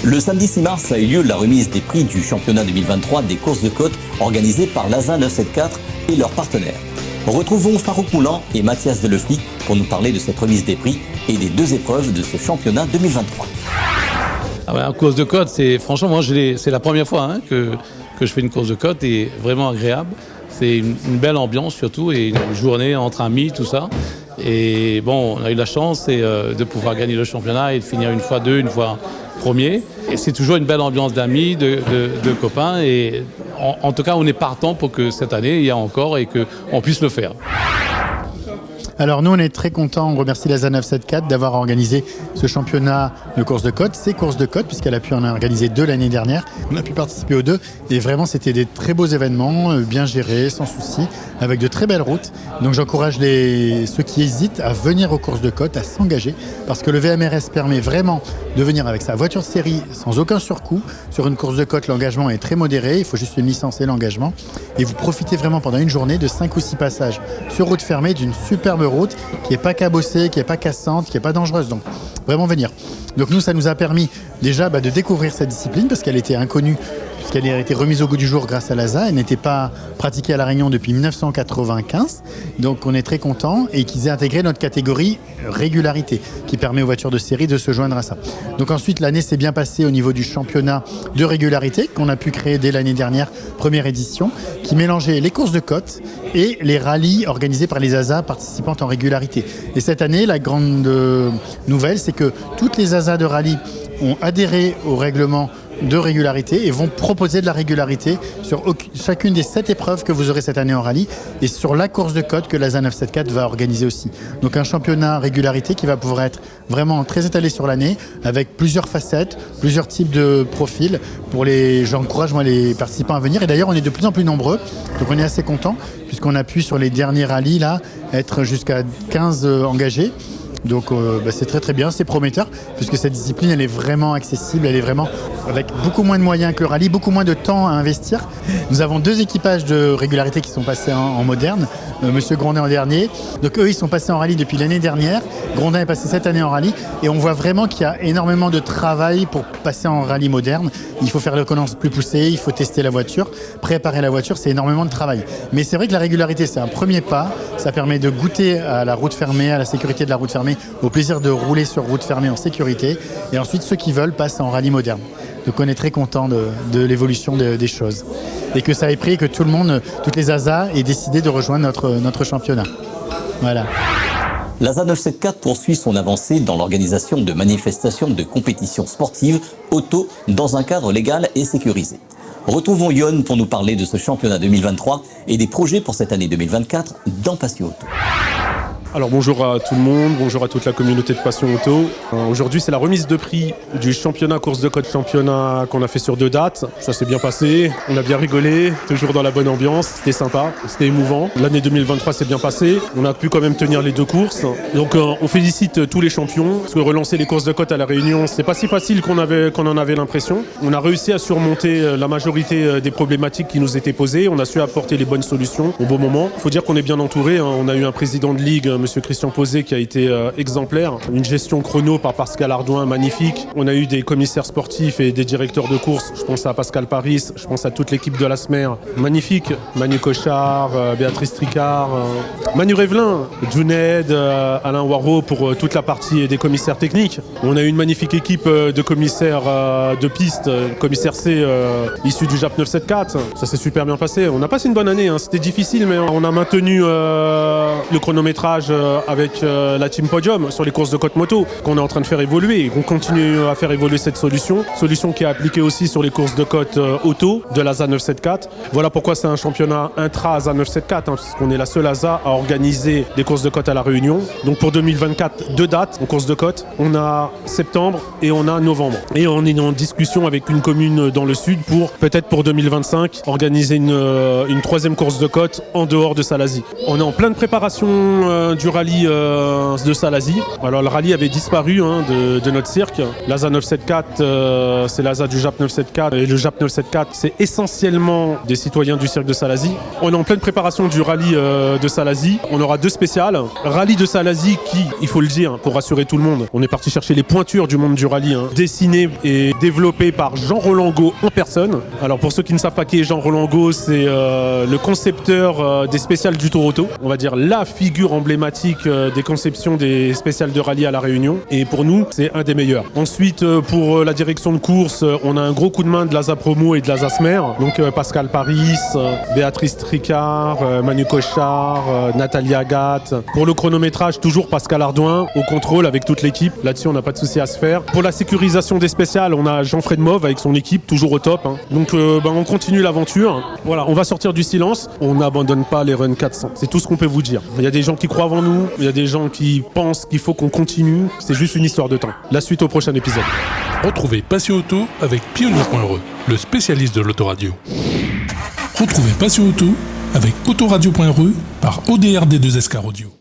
Le samedi 6 mars a eu lieu la remise des prix du championnat 2023 des courses de côte organisée par l'ASA 974 et leurs partenaires. Retrouvons Farouk Moulan et Mathias Deleflic pour nous parler de cette remise des prix et des deux épreuves de ce championnat 2023. En course de côte, franchement, moi, c'est la première fois que je fais une course de côte et vraiment agréable. C'est une belle ambiance surtout et une journée entre amis, tout ça. Et bon, on a eu la chance de pouvoir gagner le championnat et de finir une fois deux, une fois premier. Et c'est toujours une belle ambiance d'amis, de copains. Et en tout cas, on est partant pour que cette année, il y a encore et qu'on puisse le faire. Alors nous, on est très contents, on remercie l'ASA 974 d'avoir organisé ce championnat de course de côte, ces courses de côte, puisqu'elle a pu en organiser 2 l'année dernière. On a pu participer aux 2 et vraiment c'était des très beaux événements, bien gérés, sans souci, avec de très belles routes. Donc j'encourage ceux qui hésitent à venir aux courses de côte, à s'engager, parce que le VMRS permet vraiment de venir avec sa voiture de série sans aucun surcoût. Sur une course de côte, l'engagement est très modéré, il faut juste une licence et l'engagement. Et vous profitez vraiment pendant une journée de 5 ou 6 passages sur route fermée d'une superbe route qui n'est pas cabossée, qui n'est pas cassante, qui n'est pas dangereuse. Donc vraiment venir. Donc nous, ça nous a permis déjà de découvrir cette discipline parce qu'elle était inconnue, puisqu'elle a été remise au goût du jour grâce à l'ASA. Elle n'était pas pratiquée à La Réunion depuis 1995. Donc on est très contents et qu'ils aient intégré notre catégorie régularité qui permet aux voitures de série de se joindre à ça. Donc ensuite, l'année s'est bien passée au niveau du championnat de régularité qu'on a pu créer dès l'année dernière, première édition, qui mélangeait les courses de côte et les rallyes organisés par les ASA participantes en régularité. Et cette année, la grande nouvelle, c'est que toutes les ASA de rallye ont adhéré au règlement de régularité et vont proposer de la régularité sur chacune des 7 épreuves que vous aurez cette année en rallye et sur la course de côte que l'ASA 974 va organiser aussi. Donc un championnat régularité qui va pouvoir être vraiment très étalé sur l'année avec plusieurs facettes, plusieurs types de profils. J'encourage les participants à venir et d'ailleurs on est de plus en plus nombreux, donc on est assez contents puisqu'on a pu sur les derniers rallyes là être jusqu'à 15 engagés. Donc c'est très très bien, c'est prometteur, puisque cette discipline elle est vraiment accessible, elle est vraiment avec beaucoup moins de moyens que le rallye, beaucoup moins de temps à investir. Nous avons 2 équipages de régularité qui sont passés en moderne, Monsieur Grondin en dernier. Donc eux ils sont passés en rallye depuis l'année dernière, Grondin est passé cette année en rallye et on voit vraiment qu'il y a énormément de travail pour passer en rallye moderne. Il faut faire le connaissance plus poussé, il faut tester la voiture, préparer la voiture, c'est énormément de travail. Mais c'est vrai que la régularité c'est un premier pas, ça permet de goûter à la route fermée, à la sécurité de la route fermée, au plaisir de rouler sur route fermée en sécurité. Et ensuite, ceux qui veulent passent en rallye moderne. Donc on est très content de l'évolution des choses. Et que ça ait pris, que tout le monde, toutes les ASA aient décidé de rejoindre notre championnat. Voilà. L'ASA 974 poursuit son avancée dans l'organisation de manifestations de compétitions sportives auto dans un cadre légal et sécurisé. Retrouvons Yon pour nous parler de ce championnat 2023 et des projets pour cette année 2024 dans Passion Auto. Alors bonjour à tout le monde, bonjour à toute la communauté de Passion Auto. Aujourd'hui c'est la remise de prix du championnat course de côte, championnat qu'on a fait sur 2 dates. Ça s'est bien passé, on a bien rigolé, toujours dans la bonne ambiance, c'était sympa, c'était émouvant. L'année 2023 s'est bien passée, on a pu quand même tenir les 2 courses. Donc on félicite tous les champions, parce que relancer les courses de côte à La Réunion, c'est pas si facile qu'on en avait l'impression. On a réussi à surmonter la majorité des problématiques qui nous étaient posées, on a su apporter les bonnes solutions au bon moment. Il faut dire qu'on est bien entouré, on a eu un président de ligue, Monsieur Christian Posé, qui a été exemplaire. Une gestion chrono par Pascal Ardouin magnifique. On a eu des commissaires sportifs et des directeurs de course. Je pense à Pascal Paris, je pense à toute l'équipe de la SMER. Magnifique. Manu Cochard, Béatrice Tricard, Manu Révelin, Juned, Alain Waro pour toute la partie des commissaires techniques. On a eu une magnifique équipe de commissaires de piste, commissaire C issu du JAP 974. Ça s'est super bien passé. On a passé une bonne année. C'était difficile, mais on a maintenu le chronométrage avec la team Podium sur les courses de côte moto qu'on est en train de faire évoluer et qu'on continue à faire évoluer cette solution qui est appliquée aussi sur les courses de côte auto de l'ASA 974. Voilà pourquoi c'est un championnat intra-ASA 974 parce qu'on est la seule ASA à organiser des courses de côte à La Réunion. Donc pour 2024, 2 dates en course de côte. On a septembre et on a novembre. Et on est en discussion avec une commune dans le sud pour peut-être pour 2025 organiser une 3e course de côte en dehors de Salazie. On est en pleine préparation du rallye de Salazie. Alors le rallye avait disparu de notre cirque. L'ASA 974, c'est l'ASA du JAP 974 et le JAP 974, c'est essentiellement des citoyens du cirque de Salazie. On est en pleine préparation du rallye de Salazie. On aura 2 spéciales. Rallye de Salazie qui, il faut le dire, pour rassurer tout le monde, on est parti chercher les pointures du monde du rallye, dessiné et développé par Jean-Roland Gault en personne. Alors pour ceux qui ne savent pas qui est Jean-Roland Gault, c'est le concepteur des spéciales du Tour Auto. On va dire la figure emblématique des conceptions des spéciales de rallye à La Réunion. Et pour nous, c'est un des meilleurs. Ensuite, pour la direction de course, on a un gros coup de main de l'ASA Promo et de l'ASA Smer. Donc Pascal Paris, Béatrice Tricard, Manu Cochard, Nathalie Agathe. Pour le chronométrage, toujours Pascal Ardouin au contrôle avec toute l'équipe. Là-dessus, on n'a pas de souci à se faire. Pour la sécurisation des spéciales, on a Jean-Fred Mauve avec son équipe, toujours au top. Donc on continue l'aventure. Voilà, on va sortir du silence. On n'abandonne pas les Run 400. C'est tout ce qu'on peut vous dire. Il y a des gens qui croient en nous, il y a des gens qui pensent qu'il faut qu'on continue. C'est juste une histoire de temps. La suite au prochain épisode. Retrouvez Passion Auto avec Pionnier.re, le spécialiste de l'autoradio. Retrouvez Passion Auto avec Autoradio.re par ODRD2SK Audio.